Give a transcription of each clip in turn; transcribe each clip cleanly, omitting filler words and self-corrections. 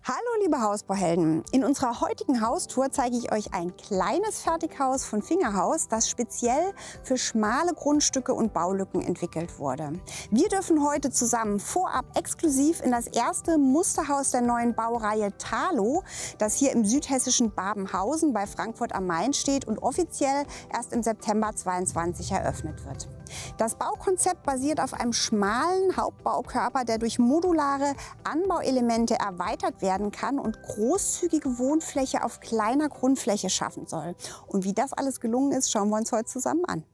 Hallo liebe Hausbauhelden! In unserer heutigen Haustour zeige ich euch ein kleines Fertighaus von Fingerhaus, das speziell für schmale Grundstücke und Baulücken entwickelt wurde. Wir dürfen heute zusammen vorab exklusiv in das erste Musterhaus der neuen Baureihe Thalo, das hier im südhessischen Babenhausen bei Frankfurt am Main steht und offiziell erst im September 2022 eröffnet wird. Das Baukonzept basiert auf einem schmalen Hauptbaukörper, der durch modulare Anbauelemente erweitert werden kann und großzügige Wohnfläche auf kleiner Grundfläche schaffen soll. Und wie das alles gelungen ist, schauen wir uns heute zusammen an.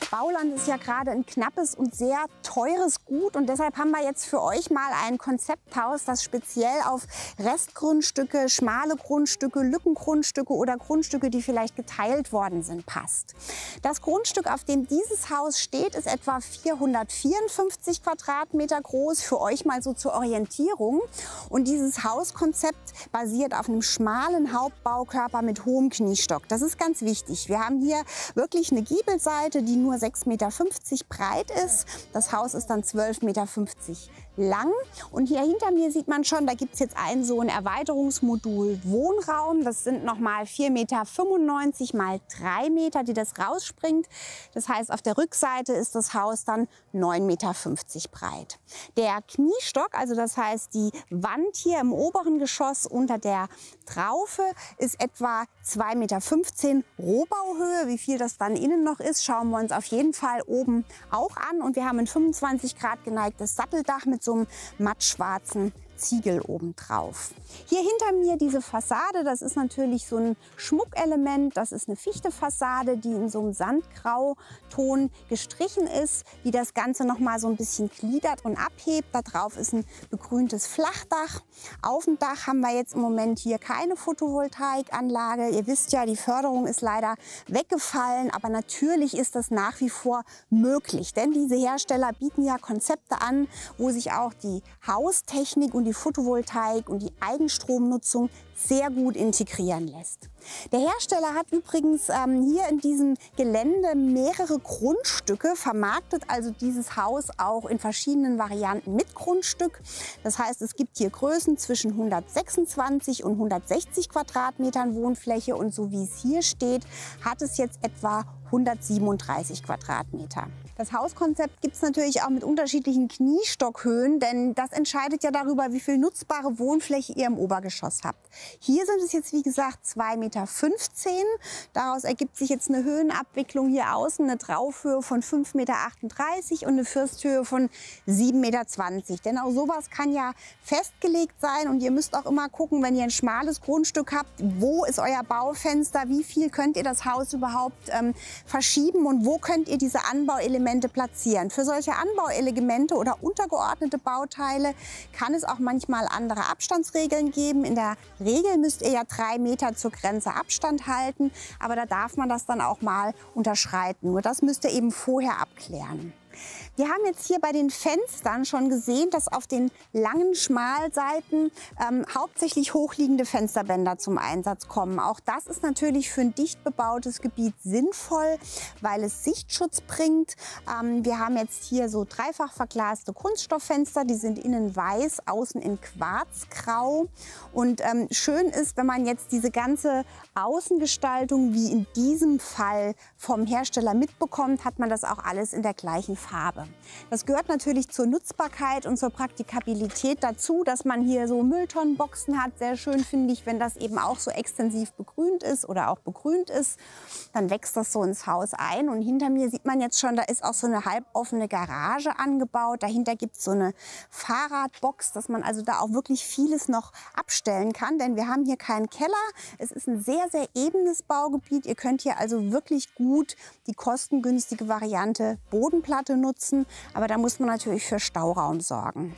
Bauland ist ja gerade ein knappes und sehr teures Gut und deshalb haben wir jetzt für euch mal ein Konzepthaus, das speziell auf Restgrundstücke, schmale Grundstücke, Lückengrundstücke oder Grundstücke, die vielleicht geteilt worden sind, passt. Das Grundstück, auf dem dieses Haus steht, ist etwa 454 Quadratmeter groß, für euch mal so zur Orientierung. Und dieses Hauskonzept basiert auf einem schmalen Hauptbaukörper mit hohem Kniestock. Das ist ganz wichtig. Wir haben hier wirklich eine Giebelseite, die nur 6,50 Meter breit ist. Das Haus ist dann 12,50 Meter lang. Und hier hinter mir sieht man schon, da gibt es jetzt so ein Erweiterungsmodul Wohnraum. Das sind nochmal 4,95 Meter mal 3 Meter, die das rausspringt. Das heißt, auf der Rückseite ist das Haus dann 9,50 Meter breit. Der Kniestock, also das heißt die Wand hier im oberen Geschoss unter der Traufe, ist etwa 2,15 Meter Rohbauhöhe. Wie viel das dann innen noch ist, schauen wir uns auf jeden Fall oben auch an. Und wir haben ein 25 Grad geneigtes Satteldach mit so einem mattschwarzen Ziegel obendrauf. Hier hinter mir diese Fassade, das ist natürlich so ein Schmuckelement. Das ist eine Fichtefassade, die in so einem Sandgrauton gestrichen ist, die das Ganze noch mal so ein bisschen gliedert und abhebt. Da drauf ist ein begrüntes Flachdach. Auf dem Dach haben wir jetzt im Moment hier keine Photovoltaikanlage. Ihr wisst ja, die Förderung ist leider weggefallen, aber natürlich ist das nach wie vor möglich, denn diese Hersteller bieten ja Konzepte an, wo sich auch die Haustechnik und die Photovoltaik und die Eigenstromnutzung sehr gut integrieren lässt. Der Hersteller hat übrigens hier in diesem Gelände mehrere Grundstücke, vermarktet also dieses Haus auch in verschiedenen Varianten mit Grundstück. Das heißt, es gibt hier Größen zwischen 126 und 160 Quadratmetern Wohnfläche und so wie es hier steht, hat es jetzt etwa 137 Quadratmeter. Das Hauskonzept gibt es natürlich auch mit unterschiedlichen Kniestockhöhen, denn das entscheidet ja darüber, wie viel nutzbare Wohnfläche ihr im Obergeschoss habt. Hier sind es jetzt wie gesagt 2,15 Meter. Daraus ergibt sich jetzt eine Höhenabwicklung hier außen, eine Traufhöhe von 5,38 Meter und eine Firsthöhe von 7,20 Meter. Denn auch sowas kann ja festgelegt sein und ihr müsst auch immer gucken, wenn ihr ein schmales Grundstück habt, wo ist euer Baufenster, wie viel könnt ihr das Haus überhaupt verschieben und wo könnt ihr diese Anbauelemente platzieren. Für solche Anbauelemente oder untergeordnete Bauteile kann es auch manchmal andere Abstandsregeln geben. In der Regel müsst ihr ja 3 Meter zur Grenze Abstand halten, aber da darf man das dann auch mal unterschreiten. Nur das müsst ihr eben vorher abklären. Wir haben jetzt hier bei den Fenstern schon gesehen, dass auf den langen Schmalseiten hauptsächlich hochliegende Fensterbänder zum Einsatz kommen. Auch das ist natürlich für ein dicht bebautes Gebiet sinnvoll, weil es Sichtschutz bringt. Wir haben jetzt hier so dreifach verglaste Kunststofffenster, die sind innen weiß, außen in Quarzgrau. Und schön ist, wenn man jetzt diese ganze Außengestaltung wie in diesem Fall vom Hersteller mitbekommt, hat man das auch alles in der gleichen Farbe. Das gehört natürlich zur Nutzbarkeit und zur Praktikabilität dazu, dass man hier so Mülltonnenboxen hat. Sehr schön finde ich, wenn das eben auch so extensiv begrünt ist oder auch begrünt ist. Dann wächst das so ins Haus ein. Und hinter mir sieht man jetzt schon, da ist auch so eine halboffene Garage angebaut. Dahinter gibt es so eine Fahrradbox, dass man also da auch wirklich vieles noch abstellen kann. Denn wir haben hier keinen Keller. Es ist ein sehr, sehr ebenes Baugebiet. Ihr könnt hier also wirklich gut die kostengünstige Variante Bodenplatte nutzen. Aber da muss man natürlich für Stauraum sorgen.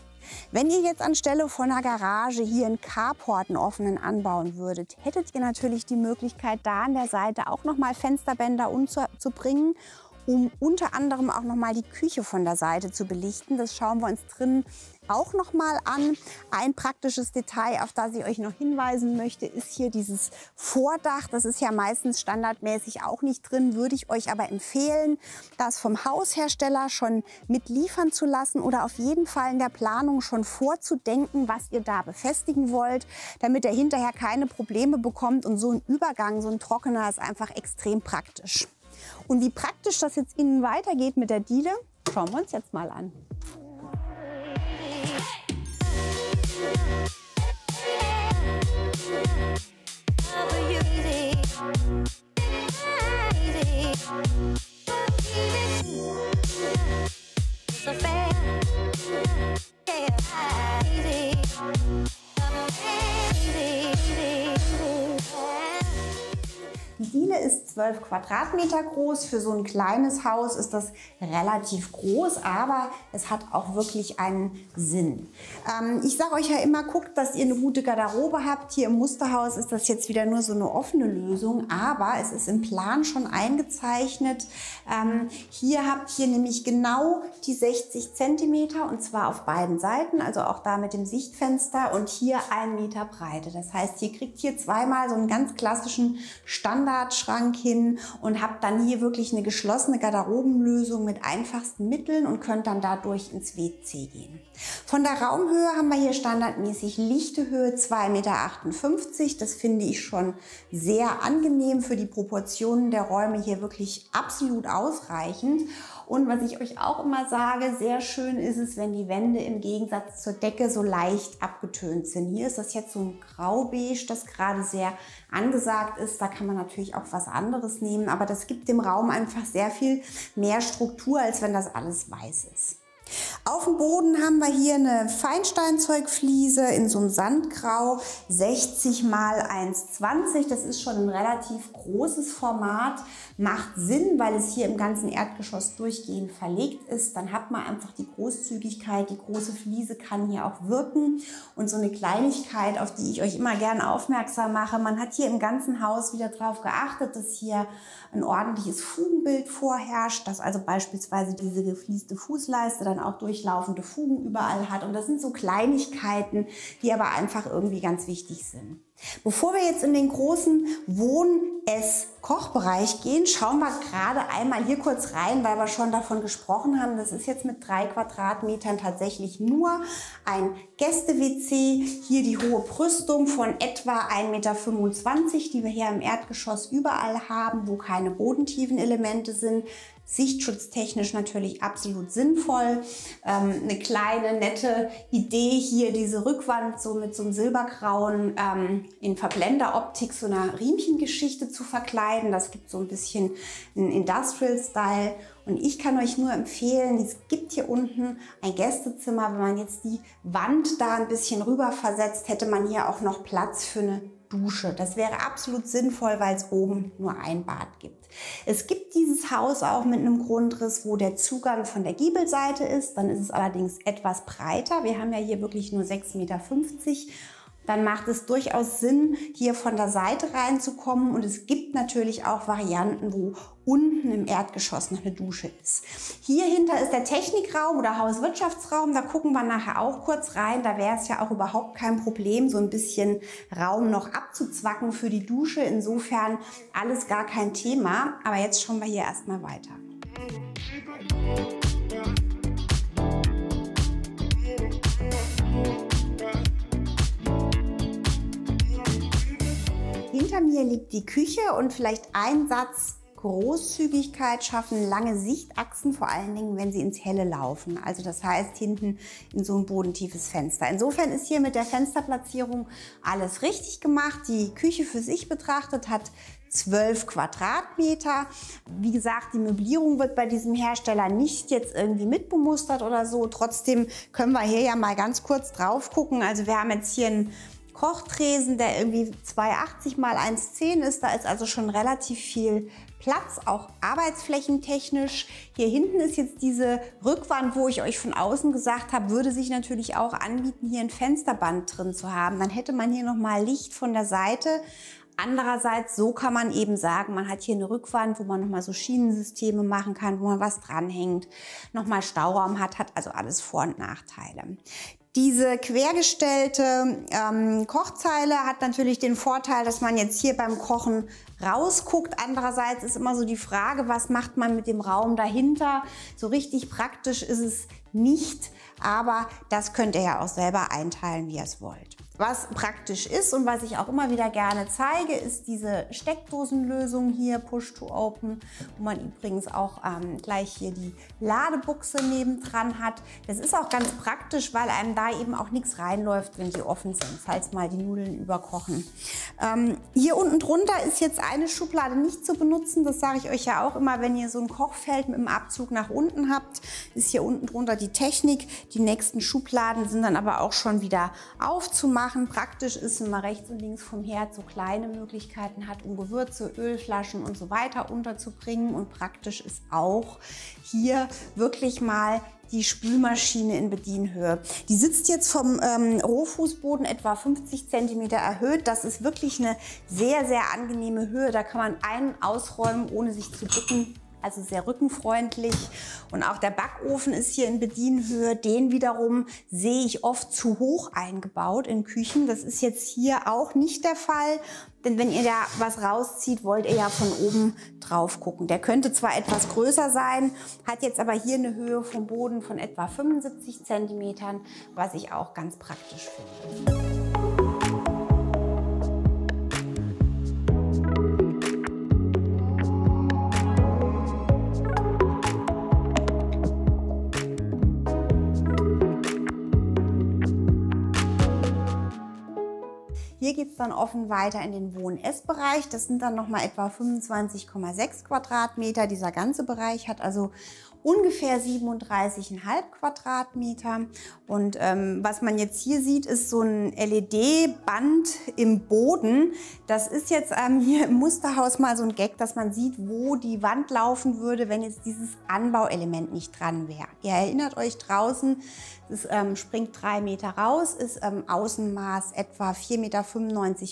Wenn ihr jetzt anstelle von einer Garage hier einen Carport, einen offenen, anbauen würdet, hättet ihr natürlich die Möglichkeit, da an der Seite auch nochmal Fensterbänder unterzubringen, um unter anderem auch nochmal die Küche von der Seite zu belichten. Das schauen wir uns drin auch nochmal an. Ein praktisches Detail, auf das ich euch noch hinweisen möchte, ist hier dieses Vordach. Das ist ja meistens standardmäßig auch nicht drin, würde ich euch aber empfehlen, das vom Haushersteller schon mitliefern zu lassen oder auf jeden Fall in der Planung schon vorzudenken, was ihr da befestigen wollt, damit ihr hinterher keine Probleme bekommt. Und so ein Übergang, so ein trockener, ist einfach extrem praktisch. Und wie praktisch das jetzt innen weitergeht mit der Diele, schauen wir uns jetzt mal an. Die Diele ist 12 Quadratmeter groß. Für so ein kleines Haus ist das relativ groß, aber es hat auch wirklich einen Sinn. Ich sage euch ja immer, guckt, dass ihr eine gute Garderobe habt. Hier im Musterhaus ist das jetzt wieder nur so eine offene Lösung, aber es ist im Plan schon eingezeichnet. Hier habt ihr nämlich genau die 60 Zentimeter und zwar auf beiden Seiten, also auch da mit dem Sichtfenster und hier 1 Meter Breite. Das heißt, ihr kriegt hier zweimal so einen ganz klassischen Standardschrank hin und habt dann hier wirklich eine geschlossene Garderobenlösung mit einfachsten Mitteln und könnt dann dadurch ins WC gehen. Von der Raumhöhe haben wir hier standardmäßig lichte Höhe 2,58 Meter. Das finde ich schon sehr angenehm für die Proportionen der Räume hier wirklich absolut ausreichend. Und was ich euch auch immer sage, sehr schön ist es, wenn die Wände im Gegensatz zur Decke so leicht abgetönt sind. Hier ist das jetzt so ein Graubeige, das gerade sehr angesagt ist. Da kann man natürlich auch was anderes nehmen, aber das gibt dem Raum einfach sehr viel mehr Struktur, als wenn das alles weiß ist. Auf dem Boden haben wir hier eine Feinsteinzeugfliese in so einem Sandgrau, 60 x 1,20. Das ist schon ein relativ großes Format. Macht Sinn, weil es hier im ganzen Erdgeschoss durchgehend verlegt ist. Dann hat man einfach die Großzügigkeit. Die große Fliese kann hier auch wirken. Und so eine Kleinigkeit, auf die ich euch immer gerne aufmerksam mache. Man hat hier im ganzen Haus wieder darauf geachtet, dass hier ein ordentliches Fugenbild vorherrscht, dass also beispielsweise diese geflieste Fußleiste dann auch durchlaufende Fugen überall hat. Und das sind so Kleinigkeiten, die aber einfach irgendwie ganz wichtig sind. Bevor wir jetzt in den großen Wohn-Ess-Kochbereich gehen, schauen wir gerade einmal hier kurz rein, weil wir schon davon gesprochen haben. Das ist jetzt mit 3 Quadratmetern tatsächlich nur ein Gäste-WC. Hier die hohe Brüstung von etwa 1,25 Meter, die wir hier im Erdgeschoss überall haben, wo keine bodentiefen Elemente sind. Sichtschutztechnisch natürlich absolut sinnvoll. Eine kleine, nette Idee hier, diese Rückwand so mit so einem silbergrauen in Verblenderoptik, so einer Riemchengeschichte zu verkleiden. Das gibt so ein bisschen einen Industrial-Style. Und ich kann euch nur empfehlen, es gibt hier unten ein Gästezimmer. Wenn man jetzt die Wand da ein bisschen rüber versetzt, hätte man hier auch noch Platz für eine Dusche. Das wäre absolut sinnvoll, weil es oben nur ein Bad gibt. Es gibt dieses Haus auch mit einem Grundriss, wo der Zugang von der Giebelseite ist. Dann ist es allerdings etwas breiter. Wir haben ja hier wirklich nur 6,50 Meter. Dann macht es durchaus Sinn, hier von der Seite reinzukommen. Und es gibt natürlich auch Varianten, wo unten im Erdgeschoss noch eine Dusche ist. Hier hinter ist der Technikraum oder Hauswirtschaftsraum. Da gucken wir nachher auch kurz rein. Da wäre es ja auch überhaupt kein Problem, so ein bisschen Raum noch abzuzwacken für die Dusche. Insofern alles gar kein Thema. Aber jetzt schauen wir hier erstmal weiter. Hinter mir liegt die Küche und vielleicht ein Satz: Großzügigkeit schaffen lange Sichtachsen, vor allen Dingen, wenn sie ins Helle laufen. Also das heißt, hinten in so ein bodentiefes Fenster. Insofern ist hier mit der Fensterplatzierung alles richtig gemacht. Die Küche für sich betrachtet hat 12 Quadratmeter. Wie gesagt, die Möblierung wird bei diesem Hersteller nicht jetzt irgendwie mitbemustert oder so. Trotzdem können wir hier ja mal ganz kurz drauf gucken. Also wir haben jetzt hier einen Kochtresen, der irgendwie 2,80 x 1,10 ist. Da ist also schon relativ viel Platz, auch arbeitsflächentechnisch. Hier hinten ist jetzt diese Rückwand, wo ich euch von außen gesagt habe, würde sich natürlich auch anbieten, hier ein Fensterband drin zu haben. Dann hätte man hier nochmal Licht von der Seite. Andererseits, so kann man eben sagen, man hat hier eine Rückwand, wo man nochmal so Schienensysteme machen kann, wo man was dranhängt, nochmal Stauraum hat also alles Vor- und Nachteile. Diese quergestellte Kochzeile hat natürlich den Vorteil, dass man jetzt hier beim Kochen rausguckt. Andererseits ist immer so die Frage, was macht man mit dem Raum dahinter? So richtig praktisch ist es nicht, aber das könnt ihr ja auch selber einteilen, wie ihr es wollt. Was praktisch ist und was ich auch immer wieder gerne zeige, ist diese Steckdosenlösung hier, Push to Open, wo man übrigens auch gleich hier die Ladebuchse nebendran hat. Das ist auch ganz praktisch, weil einem da eben auch nichts reinläuft, wenn die offen sind, falls mal die Nudeln überkochen. Hier unten drunter ist jetzt eine Schublade nicht zu benutzen. Das sage ich euch ja auch immer, wenn ihr so ein Kochfeld mit dem Abzug nach unten habt, ist hier unten drunter die Technik. Die nächsten Schubladen sind dann aber auch schon wieder aufzumachen. Praktisch ist, wenn man rechts und links vom Herd so kleine Möglichkeiten hat, um Gewürze, Ölflaschen und so weiter unterzubringen. Und praktisch ist auch hier wirklich mal die Spülmaschine in Bedienhöhe. Die sitzt jetzt vom Rohfußboden etwa 50 cm erhöht. Das ist wirklich eine sehr, sehr angenehme Höhe. Da kann man ein- und ausräumen, ohne sich zu bücken. Also sehr rückenfreundlich. Und auch der Backofen ist hier in Bedienhöhe. Den wiederum sehe ich oft zu hoch eingebaut in Küchen. Das ist jetzt hier auch nicht der Fall. Denn wenn ihr da was rauszieht, wollt ihr ja von oben drauf gucken. Der könnte zwar etwas größer sein, hat jetzt aber hier eine Höhe vom Boden von etwa 75 cm, was ich auch ganz praktisch finde. Hier geht es dann offen weiter in den Wohn-Ess-Bereich. Das sind dann nochmal etwa 25,6 Quadratmeter. Dieser ganze Bereich hat also ungefähr 37,5 Quadratmeter. Und was man jetzt hier sieht, ist so ein LED-Band im Boden. Das ist jetzt hier im Musterhaus mal so ein Gag, dass man sieht, wo die Wand laufen würde, wenn jetzt dieses Anbauelement nicht dran wäre. Ihr erinnert euch draußen, es springt 3 Meter raus, ist Außenmaß etwa 4,95 Meter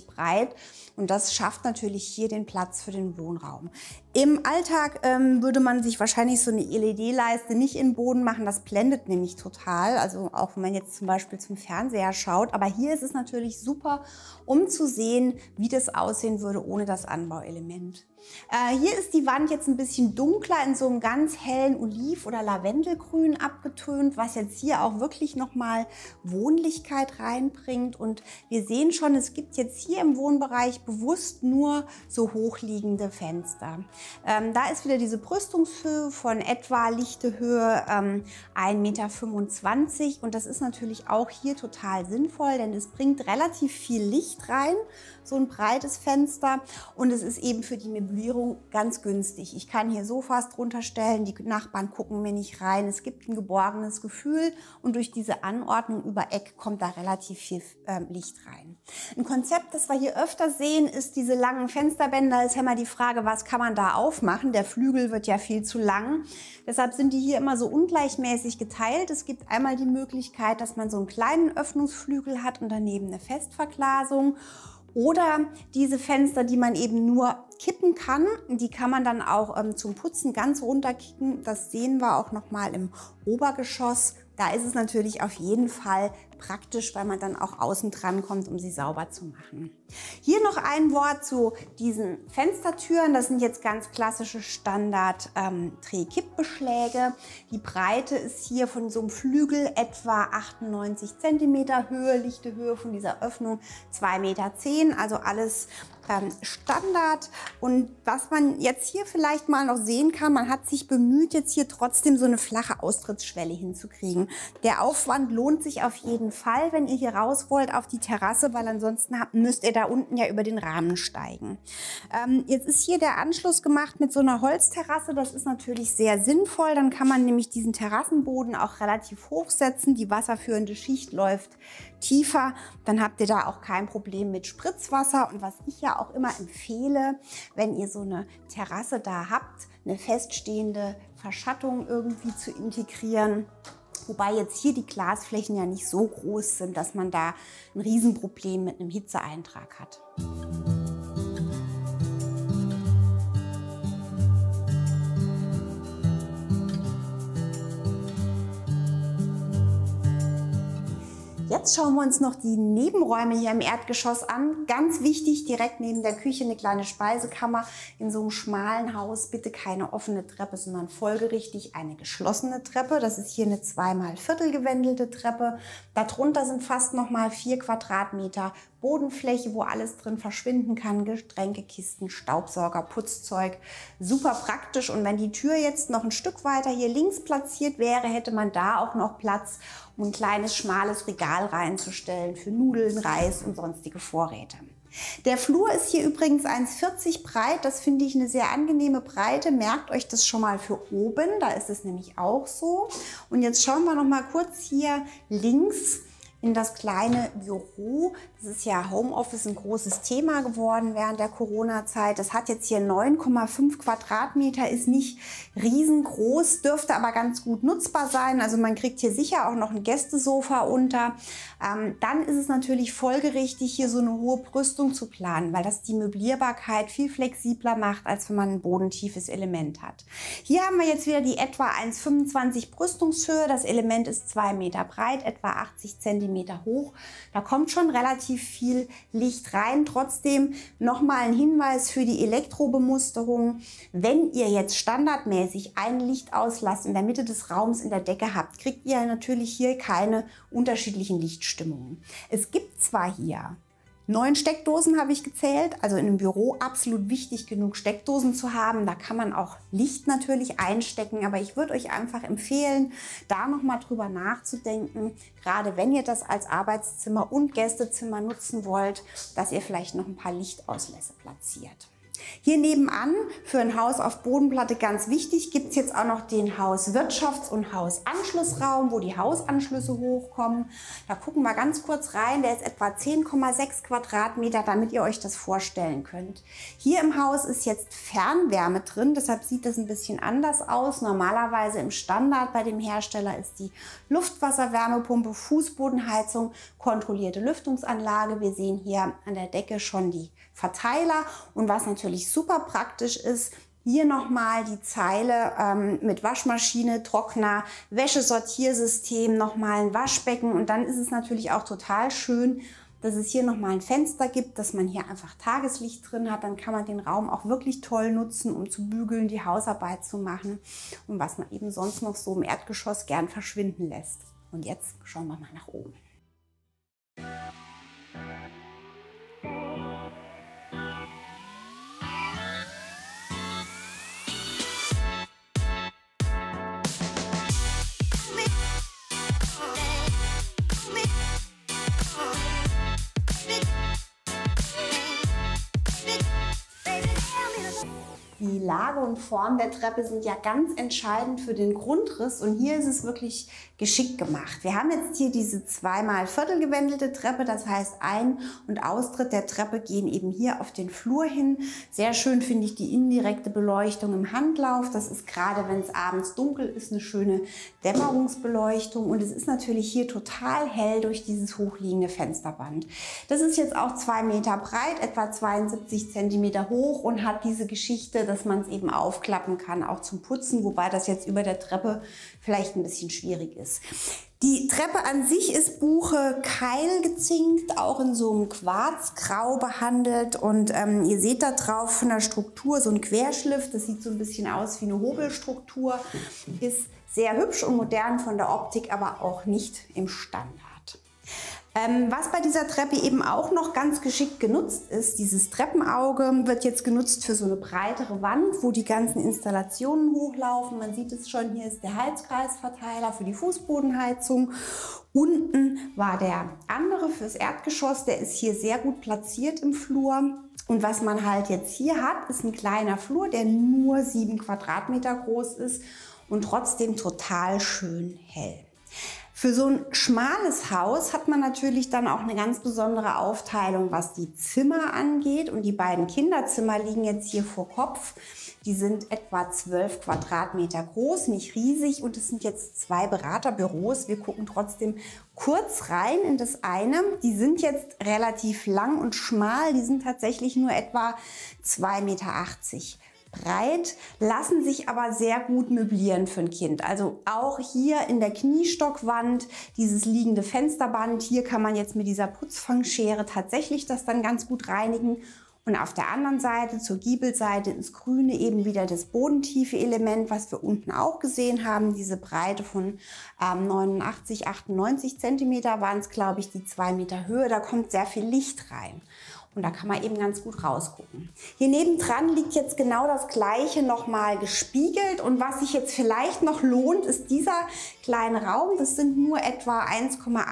breit. Und das schafft natürlich hier den Platz für den Wohnraum. Im Alltag würde man sich wahrscheinlich so eine LED-Leiste nicht in den Boden machen. Das blendet nämlich total. Also auch wenn man jetzt zum Beispiel zum Fernseher schaut. Aber hier ist es natürlich super, um zu sehen, wie das aussehen würde ohne das Anbauelement. Hier ist die Wand jetzt ein bisschen dunkler in so einem ganz hellen Oliv- oder Lavendelgrün abgetönt, was jetzt hier auch wirklich nochmal Wohnlichkeit reinbringt. Und wir sehen schon, es gibt jetzt hier im Wohnbereich bewusst nur so hochliegende Fenster. Da ist wieder diese Brüstungshöhe von etwa lichte Höhe 1,25 Meter. Und das ist natürlich auch hier total sinnvoll, denn es bringt relativ viel Licht rein, so ein breites Fenster. Und es ist eben für die Möblierung ganz günstig. Ich kann hier Sofas drunter stellen, die Nachbarn gucken mir nicht rein. Es gibt ein geborgenes Gefühl und durch diese Anordnung über Eck kommt da relativ viel Licht rein. Ein Konzept, das wir hier öfter sehen, ist diese langen Fensterbänder. Ist ja mal die Frage, was kann man da aufmachen? Der Flügel wird ja viel zu lang. Deshalb sind die hier immer so ungleichmäßig geteilt. Es gibt einmal die Möglichkeit, dass man so einen kleinen Öffnungsflügel hat und daneben eine Festverglasung. Oder diese Fenster, die man eben nur kippen kann, die kann man dann auch zum Putzen ganz runterkippen. Das sehen wir auch noch mal im Obergeschoss. Da ist es natürlich auf jeden Fall praktisch, weil man dann auch außen dran kommt, um sie sauber zu machen. Hier noch ein Wort zu diesen Fenstertüren. Das sind jetzt ganz klassische Standard-Drehkippbeschläge. Die Breite ist hier von so einem Flügel etwa 98 cm, lichte Höhe von dieser Öffnung 2,10 Meter, also alles Standard. Und was man jetzt hier vielleicht mal noch sehen kann, man hat sich bemüht, jetzt hier trotzdem so eine flache Austrittsschwelle hinzukriegen. Der Aufwand lohnt sich auf jeden jeden Fall, wenn ihr hier raus wollt auf die Terrasse, weil ansonsten müsst ihr da unten ja über den Rahmen steigen. Jetzt ist hier der Anschluss gemacht mit so einer Holzterrasse. Das ist natürlich sehr sinnvoll. Dann kann man nämlich diesen Terrassenboden auch relativ hoch setzen. Die wasserführende Schicht läuft tiefer. Dann habt ihr da auch kein Problem mit Spritzwasser. Und was ich ja auch immer empfehle, wenn ihr so eine Terrasse da habt, eine feststehende Verschattung irgendwie zu integrieren. Wobei jetzt hier die Glasflächen ja nicht so groß sind, dass man da ein Riesenproblem mit einem Hitzeeintrag hat. Jetzt schauen wir uns noch die Nebenräume hier im Erdgeschoss an. Ganz wichtig, direkt neben der Küche eine kleine Speisekammer. In so einem schmalen Haus bitte keine offene Treppe, sondern folgerichtig eine geschlossene Treppe. Das ist hier eine 2x viertelgewendelte Treppe. Darunter sind fast nochmal 4 Quadratmeter Bodenfläche, wo alles drin verschwinden kann. Getränkekisten, Staubsauger, Putzzeug. Super praktisch. Und wenn die Tür jetzt noch ein Stück weiter hier links platziert wäre, hätte man da auch noch Platz, um ein kleines, schmales Regal reinzustellen für Nudeln, Reis und sonstige Vorräte. Der Flur ist hier übrigens 1,40 breit. Das finde ich eine sehr angenehme Breite. Merkt euch das schon mal für oben. Da ist es nämlich auch so. Und jetzt schauen wir noch mal kurz hier links in das kleine Büro. Das ist ja Homeoffice ein großes Thema geworden während der Corona-Zeit. Das hat jetzt hier 9,5 Quadratmeter, ist nicht riesengroß, dürfte aber ganz gut nutzbar sein. Also man kriegt hier sicher auch noch ein Gästesofa unter. Dann ist es natürlich folgerichtig, hier so eine hohe Brüstung zu planen, weil das die Möblierbarkeit viel flexibler macht, als wenn man ein bodentiefes Element hat. Hier haben wir jetzt wieder die etwa 1,25 Brüstungshöhe. Das Element ist 2 Meter breit, etwa 80 Zentimeter hoch. Da kommt schon relativ viel Licht rein. Trotzdem nochmal ein Hinweis für die Elektrobemusterung. Wenn ihr jetzt standardmäßig ein Lichtauslass in der Mitte des Raums in der Decke habt, kriegt ihr natürlich hier keine unterschiedlichen Lichtstimmungen. Es gibt zwar hier 9 Steckdosen, habe ich gezählt, also in einem Büro absolut wichtig, genug Steckdosen zu haben. Da kann man auch Licht natürlich einstecken, aber ich würde euch einfach empfehlen, da nochmal drüber nachzudenken, gerade wenn ihr das als Arbeitszimmer und Gästezimmer nutzen wollt, dass ihr vielleicht noch ein paar Lichtauslässe platziert. Hier nebenan für ein Haus auf Bodenplatte ganz wichtig, gibt es jetzt auch noch den Hauswirtschafts- und Hausanschlussraum, wo die Hausanschlüsse hochkommen. Da gucken wir ganz kurz rein, der ist etwa 10,6 Quadratmeter, damit ihr euch das vorstellen könnt. Hier im Haus ist jetzt Fernwärme drin, deshalb sieht das ein bisschen anders aus. Normalerweise im Standard bei dem Hersteller ist die Luftwasserwärmepumpe, Fußbodenheizung, kontrollierte Lüftungsanlage. Wir sehen hier an der Decke schon die Verteiler und was natürlich super praktisch ist, hier nochmal die Zeile mit Waschmaschine, Trockner, Wäschesortiersystem, nochmal ein Waschbecken und dann ist es natürlich auch total schön, dass es hier nochmal ein Fenster gibt, dass man hier einfach Tageslicht drin hat. Dann kann man den Raum auch wirklich toll nutzen, um zu bügeln, die Hausarbeit zu machen und was man eben sonst noch so im Erdgeschoss gern verschwinden lässt. Und jetzt schauen wir mal nach oben. Die Lage und Form der Treppe sind ja ganz entscheidend für den Grundriss und hier ist es wirklich geschickt gemacht. Wir haben jetzt hier diese 2x viertelgewendelte Treppe, das heißt Ein- und Austritt der Treppe gehen eben hier auf den Flur hin. Sehr schön finde ich die indirekte Beleuchtung im Handlauf. Das ist gerade, wenn es abends dunkel ist, eine schöne Dämmerungsbeleuchtung und es ist natürlich hier total hell durch dieses hochliegende Fensterband. Das ist jetzt auch 2 Meter breit, etwa 72 Zentimeter hoch und hat diese Geschichte, dass man es eben aufklappen kann, auch zum Putzen, wobei das jetzt über der Treppe vielleicht ein bisschen schwierig ist. Die Treppe an sich ist Buche keilgezinkt, auch in so einem Quarzgrau behandelt und ihr seht da drauf von der Struktur so ein Querschliff, das sieht so ein bisschen aus wie eine Hobelstruktur, ist sehr hübsch und modern von der Optik, aber auch nicht im Standard. Was bei dieser Treppe eben auch noch ganz geschickt genutzt ist, dieses Treppenauge wird jetzt genutzt für so eine breitere Wand, wo die ganzen Installationen hochlaufen. Man sieht es schon, hier ist der Heizkreisverteiler für die Fußbodenheizung. Unten war der andere fürs Erdgeschoss, der ist hier sehr gut platziert im Flur. Und was man halt jetzt hier hat, ist ein kleiner Flur, der nur 7 Quadratmeter groß ist und trotzdem total schön hell. Für so ein schmales Haus hat man natürlich dann auch eine ganz besondere Aufteilung, was die Zimmer angeht. Und die beiden Kinderzimmer liegen jetzt hier vor Kopf. Die sind etwa 12 Quadratmeter groß, nicht riesig. Und es sind jetzt 2 Beraterbüros. Wir gucken trotzdem kurz rein in das eine. Die sind jetzt relativ lang und schmal. Die sind tatsächlich nur etwa 2,80 Meter breit, lassen sich aber sehr gut möblieren für ein Kind. Also auch hier in der Kniestockwand dieses liegende Fensterband. Hier kann man jetzt mit dieser Putzfangschere tatsächlich das dann ganz gut reinigen. Und auf der anderen Seite, zur Giebelseite ins Grüne, eben wieder das bodentiefe Element, was wir unten auch gesehen haben. Diese Breite von 89, 98 Zentimeter waren es, glaube ich, die 2 Meter Höhe. Da kommt sehr viel Licht rein. Und da kann man eben ganz gut rausgucken. Hier nebendran liegt jetzt genau das Gleiche nochmal gespiegelt. Und was sich jetzt vielleicht noch lohnt, ist dieser kleine Raum. Das sind nur etwa 1,88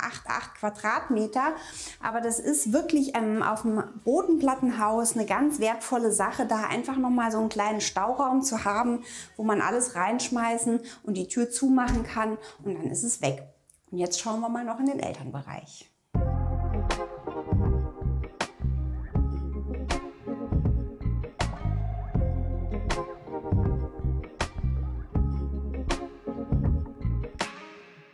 Quadratmeter. Aber das ist wirklich auf dem Bodenplattenhaus eine ganz wertvolle Sache, da einfach nochmal so einen kleinen Stauraum zu haben, wo man alles reinschmeißen und die Tür zumachen kann. Und dann ist es weg. Und jetzt schauen wir mal noch in den Elternbereich.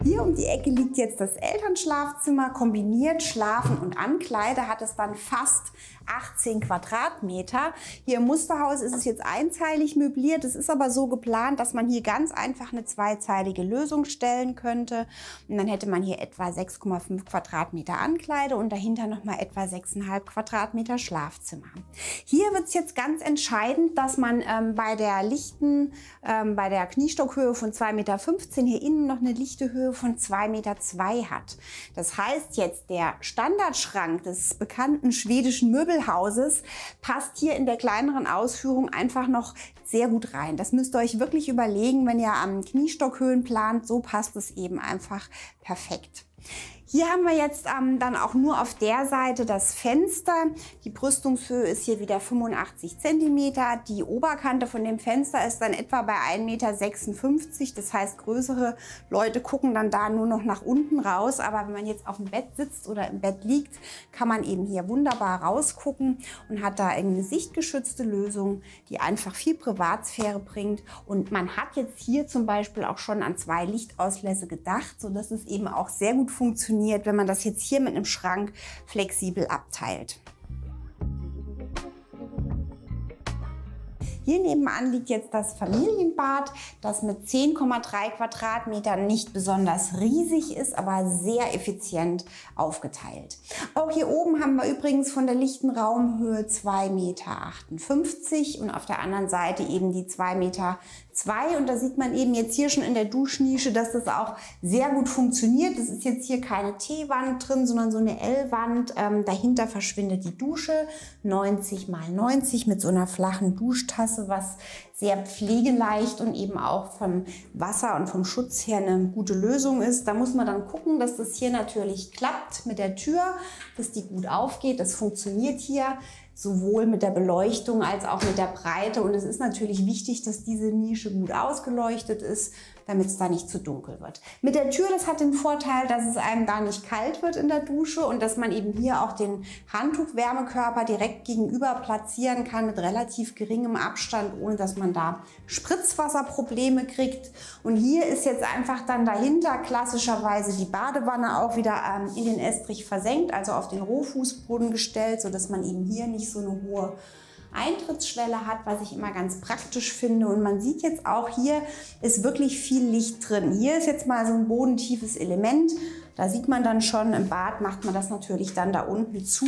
Hier um die Ecke liegt jetzt das Elternschlafzimmer. Kombiniert Schlafen und Ankleide hat es dann fast 18 Quadratmeter. Hier im Musterhaus ist es jetzt einzeilig möbliert. Es ist aber so geplant, dass man hier ganz einfach eine zweizeilige Lösung stellen könnte. Und dann hätte man hier etwa 6,5 Quadratmeter Ankleide und dahinter nochmal etwa 6,5 Quadratmeter Schlafzimmer. Hier wird es jetzt ganz entscheidend, dass man bei der Kniestockhöhe von 2,15 Meter hier innen noch eine lichte Höhe von 2,2 Meter hat. Das heißt jetzt, der Standardschrank des bekannten schwedischen Möbelhauses passt hier in der kleineren Ausführung einfach noch sehr gut rein. Das müsst ihr euch wirklich überlegen, wenn ihr am Kniestockhöhen plant. So passt es eben einfach perfekt. Hier haben wir jetzt dann auch nur auf der Seite das Fenster. Die Brüstungshöhe ist hier wieder 85 cm. Die Oberkante von dem Fenster ist dann etwa bei 1,56 Meter. Das heißt, größere Leute gucken dann da nur noch nach unten raus. Aber wenn man jetzt auf dem Bett sitzt oder im Bett liegt, kann man eben hier wunderbar rausgucken und hat da eine sichtgeschützte Lösung, die einfach viel Privatsphäre bringt. Und man hat jetzt hier zum Beispiel auch schon an 2 Lichtauslässe gedacht, sodass es eben auch sehr gut funktioniert, wenn man das jetzt hier mit einem Schrank flexibel abteilt. Hier nebenan liegt jetzt das Familienbad, das mit 10,3 Quadratmetern nicht besonders riesig ist, aber sehr effizient aufgeteilt. Auch hier oben haben wir übrigens von der lichten Raumhöhe 2,58 Meter und auf der anderen Seite eben die 2,2 Meter. Und da sieht man eben jetzt hier schon in der Duschnische, dass das auch sehr gut funktioniert. Es ist jetzt hier keine T-Wand drin, sondern so eine L-Wand. Dahinter verschwindet die Dusche, 90 x 90 mit so einer flachen Duschtasse, was sehr pflegeleicht und eben auch vom Wasser und vom Schutz her eine gute Lösung ist. Da muss man dann gucken, dass das hier natürlich klappt mit der Tür, dass die gut aufgeht. Das funktioniert hier sowohl mit der Beleuchtung als auch mit der Breite. Und es ist natürlich wichtig, dass diese Nische gut ausgeleuchtet ist, damit es da nicht zu dunkel wird. Mit der Tür, das hat den Vorteil, dass es einem da nicht kalt wird in der Dusche und dass man eben hier auch den Handtuchwärmekörper direkt gegenüber platzieren kann mit relativ geringem Abstand, ohne dass man da Spritzwasserprobleme kriegt. Und hier ist jetzt einfach dann dahinter klassischerweise die Badewanne auch wieder in den Estrich versenkt, also auf den Rohfußboden gestellt, sodass man eben hier nicht so eine hohe Eintrittsschwelle hat, was ich immer ganz praktisch finde. Und man sieht jetzt auch, hier ist wirklich viel Licht drin. Hier ist jetzt mal so ein bodentiefes Element. Da sieht man dann schon, im Bad macht man das natürlich dann da unten zu.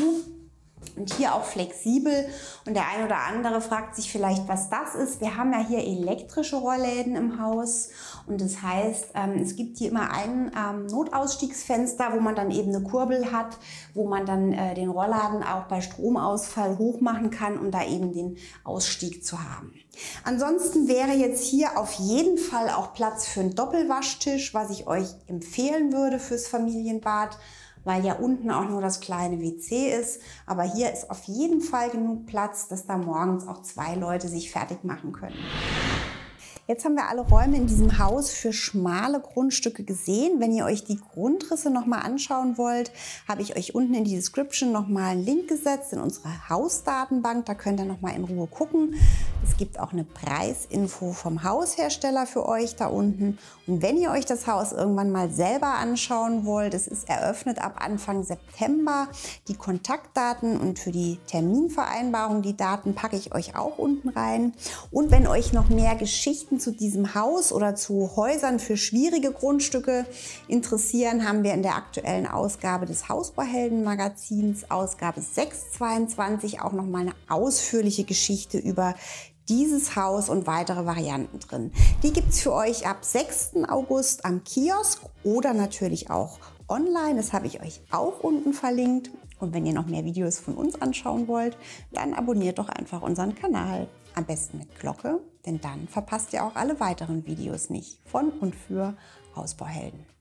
Und hier auch flexibel. Und der ein oder andere fragt sich vielleicht, was das ist. Wir haben ja hier elektrische Rollläden im Haus. Und das heißt, es gibt hier immer ein Notausstiegsfenster, wo man dann eben eine Kurbel hat, wo man dann den Rollladen auch bei Stromausfall hochmachen kann, um da eben den Ausstieg zu haben. Ansonsten wäre jetzt hier auf jeden Fall auch Platz für einen Doppelwaschtisch, was ich euch empfehlen würde fürs Familienbad, weil ja unten auch nur das kleine WC ist. Aber hier ist auf jeden Fall genug Platz, dass da morgens auch 2 Leute sich fertig machen können. Jetzt haben wir alle Räume in diesem Haus für schmale Grundstücke gesehen. Wenn ihr euch die Grundrisse nochmal anschauen wollt, habe ich euch unten in die Description nochmal einen Link gesetzt in unsere Hausdatenbank. Da könnt ihr nochmal in Ruhe gucken. Es gibt auch eine Preisinfo vom Haushersteller für euch da unten. Und wenn ihr euch das Haus irgendwann mal selber anschauen wollt, es ist eröffnet ab Anfang September. Die Kontaktdaten und für die Terminvereinbarung, die Daten packe ich euch auch unten rein. Und wenn euch noch mehr Geschichten zu diesem Haus oder zu Häusern für schwierige Grundstücke interessieren, haben wir in der aktuellen Ausgabe des Hausbauhelden-Magazins, Ausgabe 6/22, auch noch mal eine ausführliche Geschichte über dieses Haus und weitere Varianten drin. Die gibt es für euch ab 6. August am Kiosk oder natürlich auch online. Das habe ich euch auch unten verlinkt. Und wenn ihr noch mehr Videos von uns anschauen wollt, dann abonniert doch einfach unseren Kanal. Am besten mit Glocke, denn dann verpasst ihr auch alle weiteren Videos nicht von und für Hausbauhelden.